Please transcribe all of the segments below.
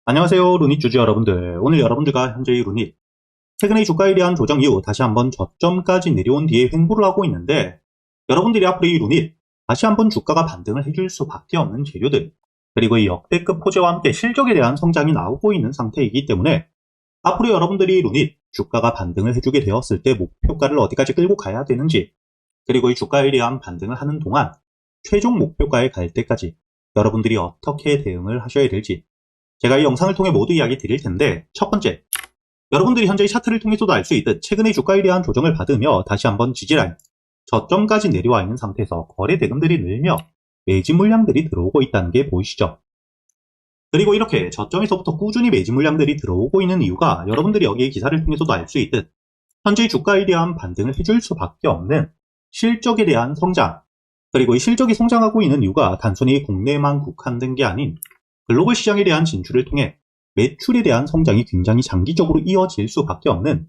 안녕하세요, 루닛 주주 여러분들. 오늘 여러분들과 현재의 루닛, 최근의 주가에 대한 조정 이후 다시 한번 저점까지 내려온 뒤에 횡보를 하고 있는데, 여러분들이 앞으로 이 루닛, 다시 한번 주가가 반등을 해줄 수밖에 없는 재료들, 그리고 이 역대급 호재와 함께 실적에 대한 성장이 나오고 있는 상태이기 때문에, 앞으로 여러분들이 이 루닛, 주가가 반등을 해주게 되었을 때 목표가를 어디까지 끌고 가야 되는지, 그리고 이 주가에 대한 반등을 하는 동안 최종 목표가에 갈 때까지 여러분들이 어떻게 대응을 하셔야 될지, 제가 이 영상을 통해 모두 이야기 드릴 텐데, 첫 번째, 여러분들이 현재의 차트를 통해서도 알 수 있듯 최근의 주가에 대한 조정을 받으며 다시 한번 지지라인, 저점까지 내려와 있는 상태에서 거래 대금들이 늘며 매집 물량들이 들어오고 있다는 게 보이시죠? 그리고 이렇게 저점에서부터 꾸준히 매집 물량들이 들어오고 있는 이유가 여러분들이 여기에 기사를 통해서도 알 수 있듯 현재의 주가에 대한 반등을 해줄 수밖에 없는 실적에 대한 성장, 그리고 이 실적이 성장하고 있는 이유가 단순히 국내에만 국한된 게 아닌 글로벌 시장에 대한 진출을 통해 매출에 대한 성장이 굉장히 장기적으로 이어질 수밖에 없는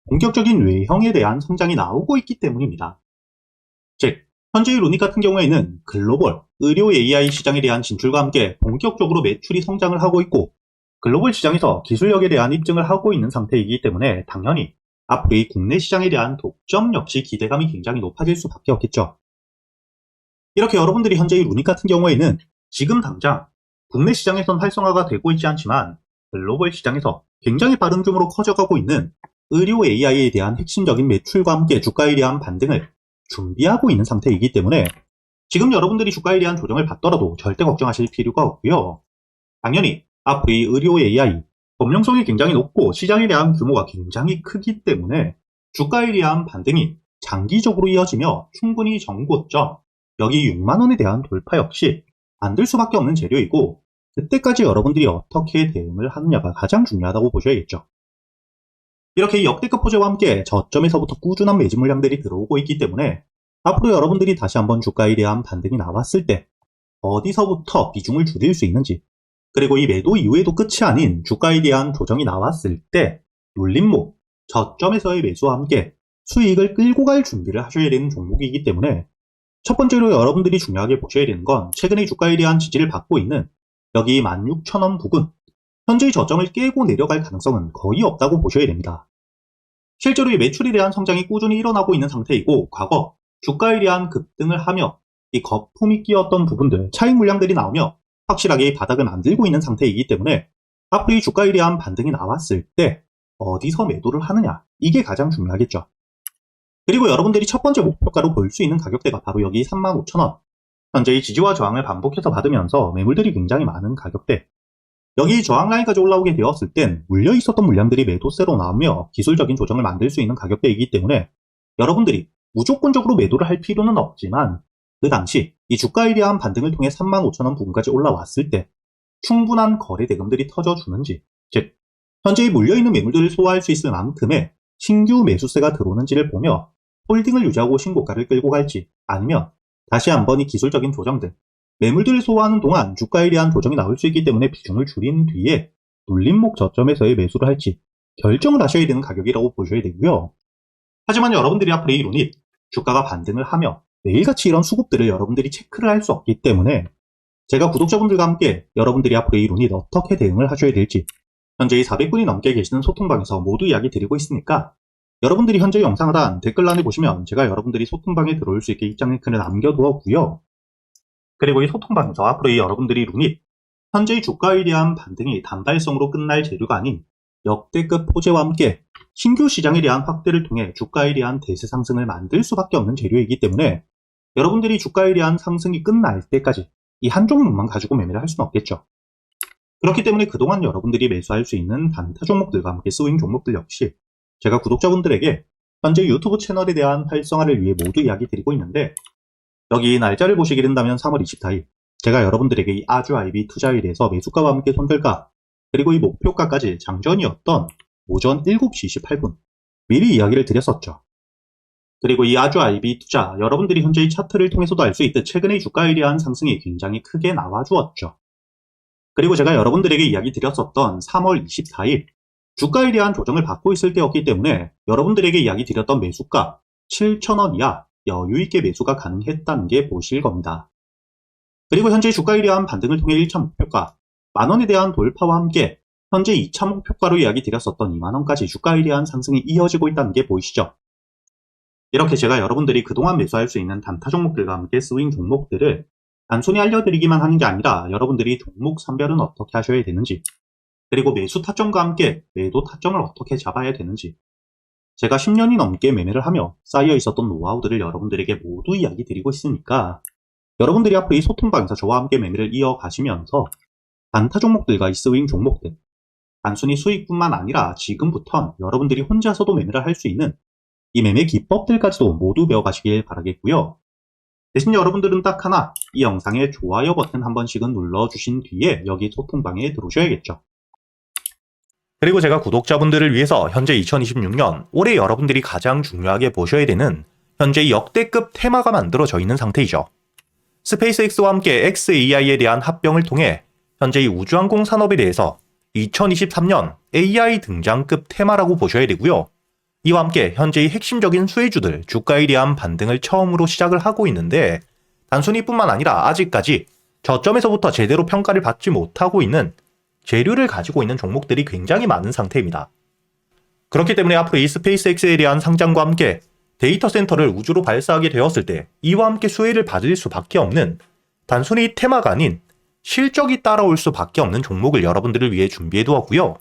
본격적인 외형에 대한 성장이 나오고 있기 때문입니다. 즉, 현재의 루닛 같은 경우에는 글로벌 의료 AI 시장에 대한 진출과 함께 본격적으로 매출이 성장을 하고 있고, 글로벌 시장에서 기술력에 대한 입증을 하고 있는 상태이기 때문에 당연히 앞으로 이 국내 시장에 대한 독점 역시 기대감이 굉장히 높아질 수밖에 없겠죠. 이렇게 여러분들이 현재의 루닛 같은 경우에는 지금 당장 국내 시장에선 활성화가 되고 있지 않지만 글로벌 시장에서 굉장히 빠른 줌으로 커져가고 있는 의료 AI에 대한 핵심적인 매출과 함께 주가에 대한 반등을 준비하고 있는 상태이기 때문에 지금 여러분들이 주가에 대한 조정을 받더라도 절대 걱정하실 필요가 없고요. 당연히 앞으로 이 의료 AI, 범용성이 굉장히 높고 시장에 대한 규모가 굉장히 크기 때문에 주가에 대한 반등이 장기적으로 이어지며 충분히 정고점, 여기 6만원에 대한 돌파 역시 만들 수밖에 없는 재료이고, 그때까지 여러분들이 어떻게 대응을 하느냐가 가장 중요하다고 보셔야겠죠. 이렇게 역대급 호재와 함께 저점에서부터 꾸준한 매집 물량들이 들어오고 있기 때문에 앞으로 여러분들이 다시 한번 주가에 대한 반등이 나왔을 때 어디서부터 비중을 줄일 수 있는지, 그리고 이 매도 이후에도 끝이 아닌 주가에 대한 조정이 나왔을 때 눌림목, 저점에서의 매수와 함께 수익을 끌고 갈 준비를 하셔야 되는 종목이기 때문에 첫 번째로 여러분들이 중요하게 보셔야 되는 건 최근의 주가에 대한 지지를 받고 있는 여기 16,000원 부근, 현재의 저점을 깨고 내려갈 가능성은 거의 없다고 보셔야 됩니다. 실제로 이 매출에 대한 성장이 꾸준히 일어나고 있는 상태이고, 과거 주가에 대한 급등을 하며 이 거품이 끼었던 부분들, 차익 물량들이 나오며 확실하게 바닥을 만들고 있는 상태이기 때문에 앞으로 이 주가에 대한 반등이 나왔을 때 어디서 매도를 하느냐, 이게 가장 중요하겠죠. 그리고 여러분들이 첫 번째 목표가로 볼 수 있는 가격대가 바로 여기 35,000원, 현재의 지지와 저항을 반복해서 받으면서 매물들이 굉장히 많은 가격대, 여기 저항 라인까지 올라오게 되었을 땐 물려 있었던 물량들이 매도세로 나오며 기술적인 조정을 만들 수 있는 가격대이기 때문에 여러분들이 무조건적으로 매도를 할 필요는 없지만 그 당시 이 주가에 대한 반등을 통해 35,000원 부근까지 올라왔을 때 충분한 거래 대금들이 터져주는지, 즉 현재의 물려있는 매물들을 소화할 수 있을 만큼의 신규 매수세가 들어오는지를 보며 홀딩을 유지하고 신고가를 끌고 갈지, 아니면 다시 한번 이 기술적인 조정들, 매물들을 소화하는 동안 주가에 대한 조정이 나올 수 있기 때문에 비중을 줄인 뒤에 눌림목 저점에서의 매수를 할지 결정을 하셔야 되는 가격이라고 보셔야 되고요. 하지만 여러분들이 앞으로 이 루닛, 주가가 반등을 하며 매일같이 이런 수급들을 여러분들이 체크를 할 수 없기 때문에 제가 구독자분들과 함께 여러분들이 앞으로 이 루닛 어떻게 대응을 하셔야 될지 현재 이 400분이 넘게 계시는 소통방에서 모두 이야기 드리고 있으니까 여러분들이 현재 영상 하단 댓글란에 보시면 제가 여러분들이 소통방에 들어올 수 있게 입장 링크를 남겨두었고요. 그리고 이 소통방에서 앞으로 이 여러분들이 루닛, 현재의 주가에 대한 반등이 단발성으로 끝날 재료가 아닌 역대급 호재와 함께 신규 시장에 대한 확대를 통해 주가에 대한 대세 상승을 만들 수밖에 없는 재료이기 때문에 여러분들이 주가에 대한 상승이 끝날 때까지 이 한 종목만 가지고 매매를 할 수는 없겠죠. 그렇기 때문에 그동안 여러분들이 매수할 수 있는 단타 종목들과 함께 스윙 종목들 역시 제가 구독자분들에게 현재 유튜브 채널에 대한 활성화를 위해 모두 이야기 드리고 있는데, 여기 날짜를 보시게 된다면 3월 24일 제가 여러분들에게 이 아주 IB 투자에 대해서 매수가와 함께 손절가, 그리고 이 목표가까지 장전이었던 오전 7시 28분 미리 이야기를 드렸었죠. 그리고 이 아주 IB 투자, 여러분들이 현재의 차트를 통해서도 알 수 있듯 최근의 주가에 대한 상승이 굉장히 크게 나와주었죠. 그리고 제가 여러분들에게 이야기 드렸었던 3월 24일 주가에 대한 조정을 받고 있을 때였기 때문에 여러분들에게 이야기 드렸던 매수가 7,000원 이하 여유있게 매수가 가능했다는 게 보실 겁니다. 그리고 현재 주가에 대한 반등을 통해 1차 목표가 만원에 대한 돌파와 함께 현재 2차 목표가로 이야기 드렸었던 2만원까지 주가에 대한 상승이 이어지고 있다는 게 보이시죠? 이렇게 제가 여러분들이 그동안 매수할 수 있는 단타 종목들과 함께 스윙 종목들을 단순히 알려드리기만 하는 게 아니라 여러분들이 종목 선별은 어떻게 하셔야 되는지, 그리고 매수 타점과 함께 매도 타점을 어떻게 잡아야 되는지, 제가 10년이 넘게 매매를 하며 쌓여 있었던 노하우들을 여러분들에게 모두 이야기 드리고 있으니까 여러분들이 앞으로 이 소통방에서 저와 함께 매매를 이어가시면서 단타 종목들과 이 스윙 종목들, 단순히 수익뿐만 아니라 지금부터 여러분들이 혼자서도 매매를 할 수 있는 이 매매 기법들까지도 모두 배워가시길 바라겠고요. 대신 여러분들은 딱 하나, 이 영상의 좋아요 버튼 한 번씩은 눌러주신 뒤에 여기 소통방에 들어오셔야겠죠. 그리고 제가 구독자분들을 위해서 현재 2026년 올해 여러분들이 가장 중요하게 보셔야 되는 현재 역대급 테마가 만들어져 있는 상태이죠. 스페이스X와 함께 xAI에 대한 합병을 통해 현재 이 우주항공 산업에 대해서 2023년 AI 등장급 테마라고 보셔야 되고요. 이와 함께 현재의 핵심적인 수혜주들 주가에 대한 반등을 처음으로 시작을 하고 있는데 단순히 뿐만 아니라 아직까지 저점에서부터 제대로 평가를 받지 못하고 있는 재료를 가지고 있는 종목들이 굉장히 많은 상태입니다. 그렇기 때문에 앞으로 이 스페이스X에 대한 상장과 함께 데이터 센터를 우주로 발사하게 되었을 때 이와 함께 수혜를 받을 수밖에 없는 단순히 테마가 아닌 실적이 따라올 수밖에 없는 종목을 여러분들을 위해 준비해 두었고요.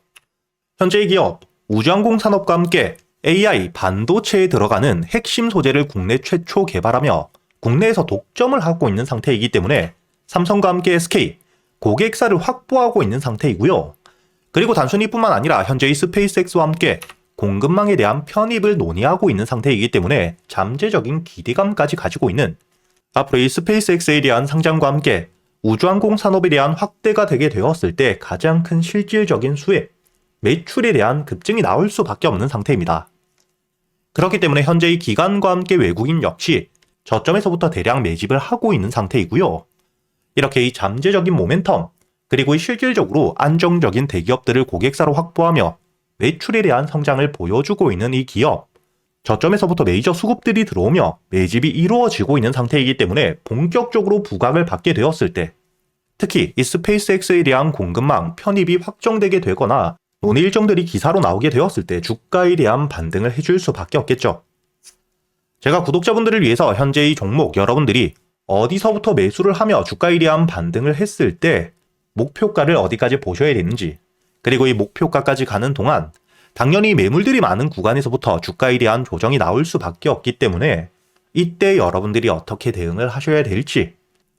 현재의 기업 우주항공 산업과 함께 AI 반도체에 들어가는 핵심 소재를 국내 최초 개발하며 국내에서 독점을 하고 있는 상태이기 때문에 삼성과 함께 SK, 고객사를 확보하고 있는 상태이고요. 그리고 단순히 뿐만 아니라 현재의 스페이스X와 함께 공급망에 대한 편입을 논의하고 있는 상태이기 때문에 잠재적인 기대감까지 가지고 있는 앞으로 이 스페이스X에 대한 상장과 함께 우주항공 산업에 대한 확대가 되게 되었을 때 가장 큰 실질적인 수혜, 매출에 대한 급증이 나올 수밖에 없는 상태입니다. 그렇기 때문에 현재의 기관과 함께 외국인 역시 저점에서부터 대량 매집을 하고 있는 상태이고요. 이렇게 이 잠재적인 모멘텀, 그리고 이 실질적으로 안정적인 대기업들을 고객사로 확보하며 매출에 대한 성장을 보여주고 있는 이 기업, 저점에서부터 메이저 수급들이 들어오며 매집이 이루어지고 있는 상태이기 때문에 본격적으로 부각을 받게 되었을 때 특히 이 스페이스X에 대한 공급망 편입이 확정되게 되거나 논의 일정들이 기사로 나오게 되었을 때 주가에 대한 반등을 해줄 수밖에 없겠죠. 제가 구독자분들을 위해서 현재 이 종목 여러분들이 어디서부터 매수를 하며 주가에 대한 반등을 했을 때 목표가를 어디까지 보셔야 되는지, 그리고 이 목표가까지 가는 동안 당연히 매물들이 많은 구간에서부터 주가에 대한 조정이 나올 수밖에 없기 때문에 이때 여러분들이 어떻게 대응을 하셔야 될지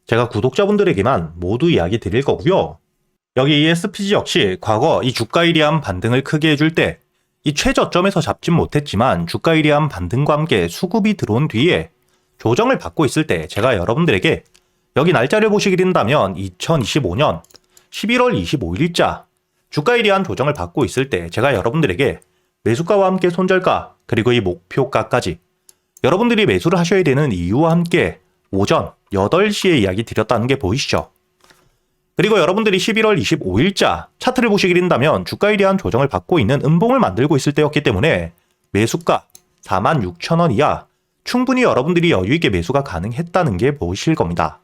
제가 구독자분들에게만 모두 이야기 드릴 거고요. 여기 ESPG 역시 과거 이 주가에 대한 반등을 크게 해줄 때 이 최저점에서 잡진 못했지만 주가에 대한 반등과 함께 수급이 들어온 뒤에 조정을 받고 있을 때 제가 여러분들에게 여기 날짜를 보시게 된다면 2025년 11월 25일자 주가에 대한 조정을 받고 있을 때 제가 여러분들에게 매수가와 함께 손절가 그리고 이 목표가까지 여러분들이 매수를 하셔야 되는 이유와 함께 오전 8시에 이야기 드렸다는 게 보이시죠? 그리고 여러분들이 11월 25일자 차트를 보시게 된다면 주가에 대한 조정을 받고 있는 음봉을 만들고 있을 때였기 때문에 매수가 46,000원 이하 충분히 여러분들이 여유있게 매수가 가능했다는 게 보이실 겁니다.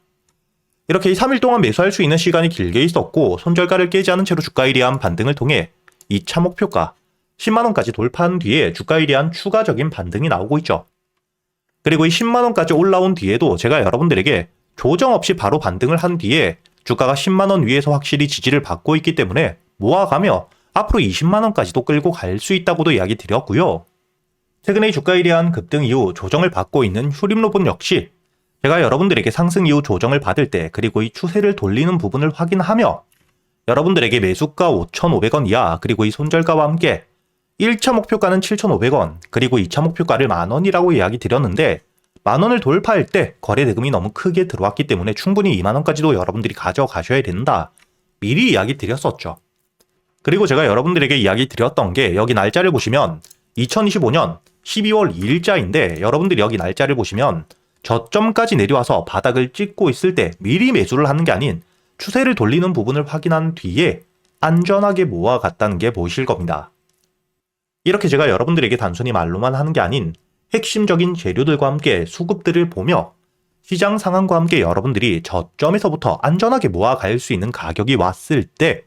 이렇게 3일 동안 매수할 수 있는 시간이 길게 있었고 손절가를 깨지 않은 채로 주가에 대한 반등을 통해 2차 목표가 10만원까지 돌파한 뒤에 주가에 대한 추가적인 반등이 나오고 있죠. 그리고 이 10만원까지 올라온 뒤에도 제가 여러분들에게 조정 없이 바로 반등을 한 뒤에 주가가 10만원 위에서 확실히 지지를 받고 있기 때문에 모아가며 앞으로 20만원까지도 끌고 갈 수 있다고도 이야기 드렸고요. 최근에 주가에 대한 급등 이후 조정을 받고 있는 휴림로봇 역시 제가 여러분들에게 상승 이후 조정을 받을 때 그리고 이 추세를 돌리는 부분을 확인하며 여러분들에게 매수가 5,500원 이하 그리고 이 손절가와 함께 1차 목표가는 7,500원 그리고 2차 목표가를 만원이라고 이야기 드렸는데 만원을 돌파할 때 거래 대금이 너무 크게 들어왔기 때문에 충분히 2만원까지도 여러분들이 가져가셔야 된다. 미리 이야기 드렸었죠. 그리고 제가 여러분들에게 이야기 드렸던 게 여기 날짜를 보시면 2025년 12월 2일자인데 여러분들이 여기 날짜를 보시면 저점까지 내려와서 바닥을 찍고 있을 때 미리 매수를 하는 게 아닌 추세를 돌리는 부분을 확인한 뒤에 안전하게 모아갔다는 게 보이실 겁니다. 이렇게 제가 여러분들에게 단순히 말로만 하는 게 아닌 핵심적인 재료들과 함께 수급들을 보며 시장 상황과 함께 여러분들이 저점에서부터 안전하게 모아갈 수 있는 가격이 왔을 때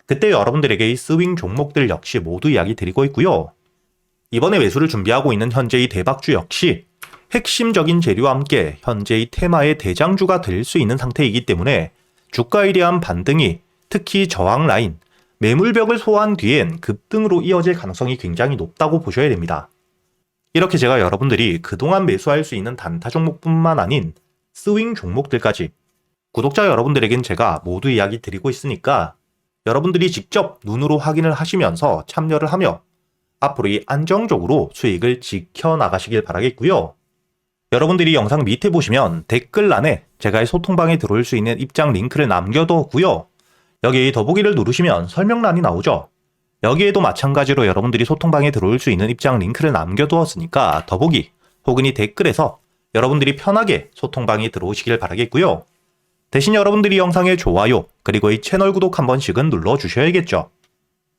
그때 여러분들에게 이 스윙 종목들 역시 모두 이야기 드리고 있고요. 이번에 매수를 준비하고 있는 현재의 대박주 역시 핵심적인 재료와 함께 현재의 테마의 대장주가 될 수 있는 상태이기 때문에 주가에 대한 반등이 특히 저항 라인, 매물벽을 소화한 뒤엔 급등으로 이어질 가능성이 굉장히 높다고 보셔야 됩니다. 이렇게 제가 여러분들이 그동안 매수할 수 있는 단타 종목뿐만 아닌 스윙 종목들까지 구독자 여러분들에겐 제가 모두 이야기 드리고 있으니까 여러분들이 직접 눈으로 확인을 하시면서 참여를 하며 앞으로 이 안정적으로 수익을 지켜나가시길 바라겠고요. 여러분들이 영상 밑에 보시면 댓글란에 제가 이 소통방에 들어올 수 있는 입장 링크를 남겨뒀고요. 여기 더보기를 누르시면 설명란이 나오죠. 여기에도 마찬가지로 여러분들이 소통방에 들어올 수 있는 입장 링크를 남겨두었으니까 더보기 혹은 이 댓글에서 여러분들이 편하게 소통방에 들어오시길 바라겠고요. 대신 여러분들이 영상의 좋아요 그리고 이 채널 구독 한 번씩은 눌러주셔야겠죠.